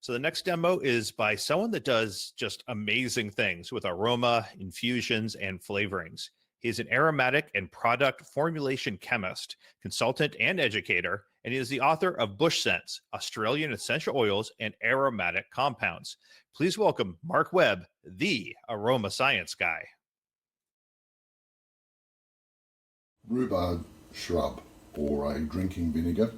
So the next demo is by someone that does just amazing things with aroma, infusions, and flavorings. He's an aromatic and product formulation chemist, consultant, and educator, and he is the author of Bush Scents, Australian Essential Oils and Aromatic Compounds. Please welcome Mark Webb, the Aroma Science Guy. Rhubarb shrub, or a drinking vinegar,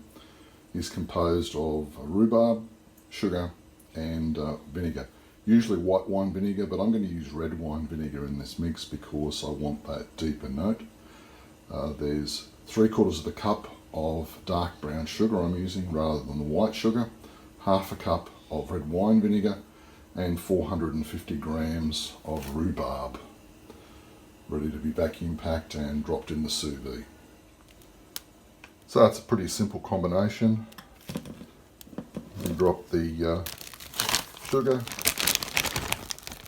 is composed of rhubarb, sugar and vinegar. Usually white wine vinegar, but I'm going to use red wine vinegar in this mix because I want that deeper note. There's 3/4 of a cup of dark brown sugar I'm using rather than the white sugar, half a cup of red wine vinegar, and 450 grams of rhubarb, ready to be vacuum packed and dropped in the sous vide. So that's a pretty simple combination. You drop the sugar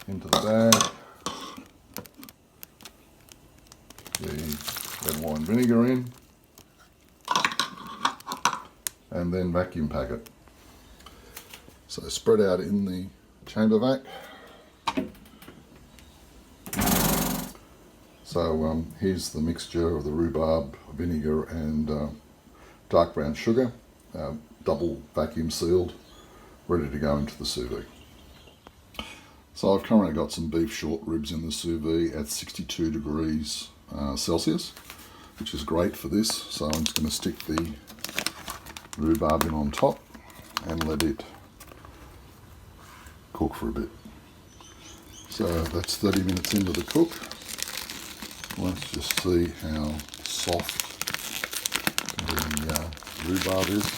into the bag, the red wine vinegar in, and then vacuum pack it. So spread out in the chamber vac. So here's the mixture of the rhubarb, vinegar and dark brown sugar, double vacuum sealed, ready to go into the sous vide. So I've currently got some beef short ribs in the sous vide at 62 degrees Celsius, which is great for this. So I'm just going to stick the rhubarb in on top and let it cook for a bit. So that's 30 minutes into the cook. Let's just see how soft the rhubarb is.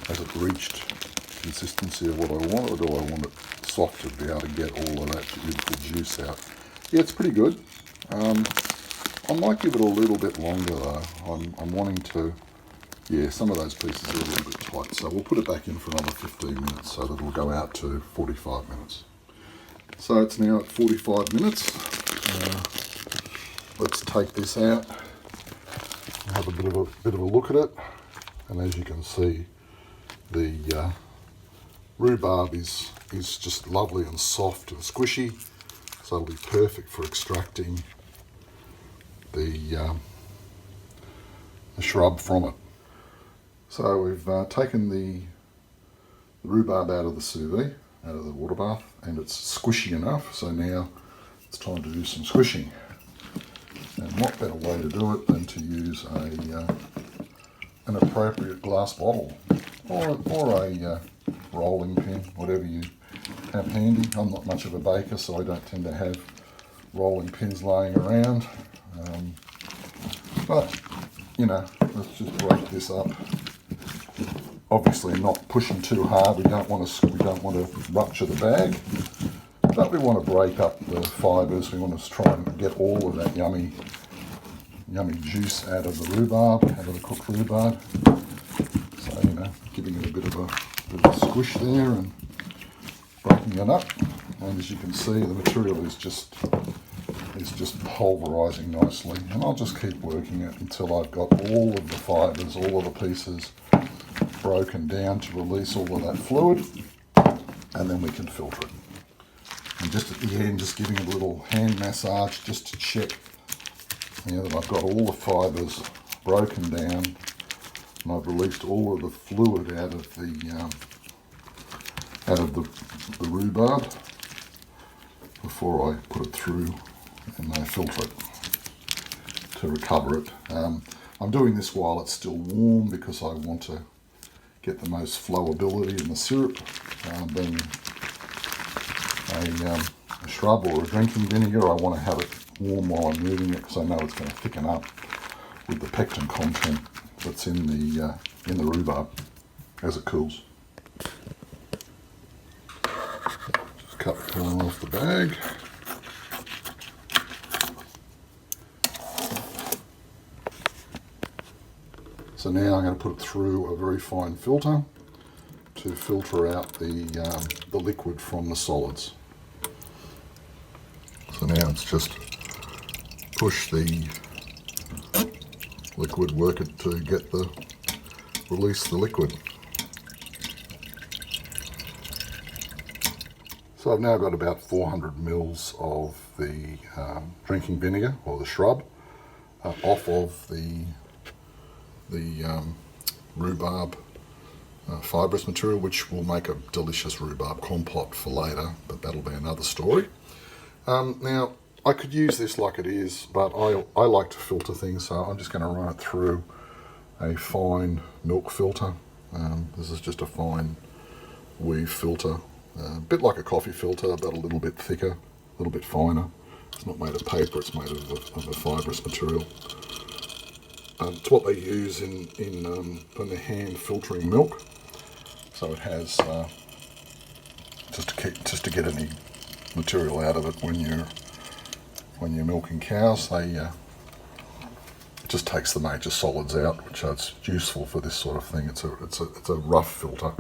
Has it reached consistency of what I want, or do I want it soft to be able to get all of that beautiful juice out? Yeah, it's pretty good. I might give it a little bit longer though. I'm wanting to, yeah, some of those pieces are a little bit tight. So we'll put it back in for another 15 minutes so that it'll go out to 45 minutes. So it's now at 45 minutes. Let's take this out and have a bit of a look at it. And as you can see, the rhubarb is just lovely and soft and squishy, so it'll be perfect for extracting the shrub from it. So we've taken the rhubarb out of the sous vide, out of the water bath, and it's squishy enough, so now it's time to do some squishing. And what better way to do it than to use an appropriate glass bottle or a rolling pin, whatever you have handy. I'm not much of a baker, so I don't tend to have rolling pins laying around. But, you know, let's just break this up. Obviously not pushing too hard, we don't want to rupture the bag. But we want to break up the fibres. We want to try and get all of that yummy juice out of the rhubarb, out of the cooked rhubarb. So, you know, giving it a bit of a squish there and breaking it up. And as you can see, the material is just pulverising nicely. And I'll just keep working it until I've got all of the fibres, all of the pieces broken down to release all of that fluid. And then we can filter it. And just at the end, just giving it a little hand massage just to check that I've got all the fibres broken down and I've released all of the fluid out of the rhubarb before I put it through and I filter it to recover it. I'm doing this while it's still warm because I want to get the most flowability in the syrup. Being a shrub or a drinking vinegar, I want to have it warm while I'm moving it because I know it's going to thicken up with the pectin content that's in the rhubarb as it cools. Just cut the corner off the bag. So now I'm going to put it through a very fine filter to filter out the liquid from the solids. So now it's just push the liquid, work it to release the liquid. So I've now got about 400 mils of the drinking vinegar, or the shrub, off of the rhubarb fibrous material, which will make a delicious rhubarb compote for later, but that'll be another story. Now, I could use this like it is, but I like to filter things, so I'm just going to run it through a fine milk filter. This is just a fine weave filter, a bit like a coffee filter, but a little bit thicker, a little bit finer. It's not made of paper, it's made of a fibrous material. It's what they use in when they're hand filtering milk. So it has just to get any material out of it when you're milking cows. It just takes the major solids out, which is useful for this sort of thing. It's a rough filter,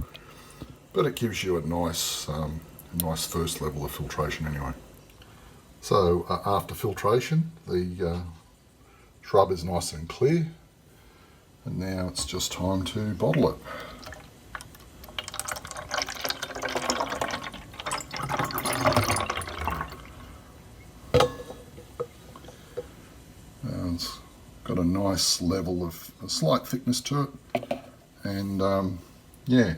but it gives you a nice first level of filtration anyway. So after filtration, the shrub is nice and clear, and now it's just time to bottle it. It's got a nice level of a slight thickness to it, and yeah,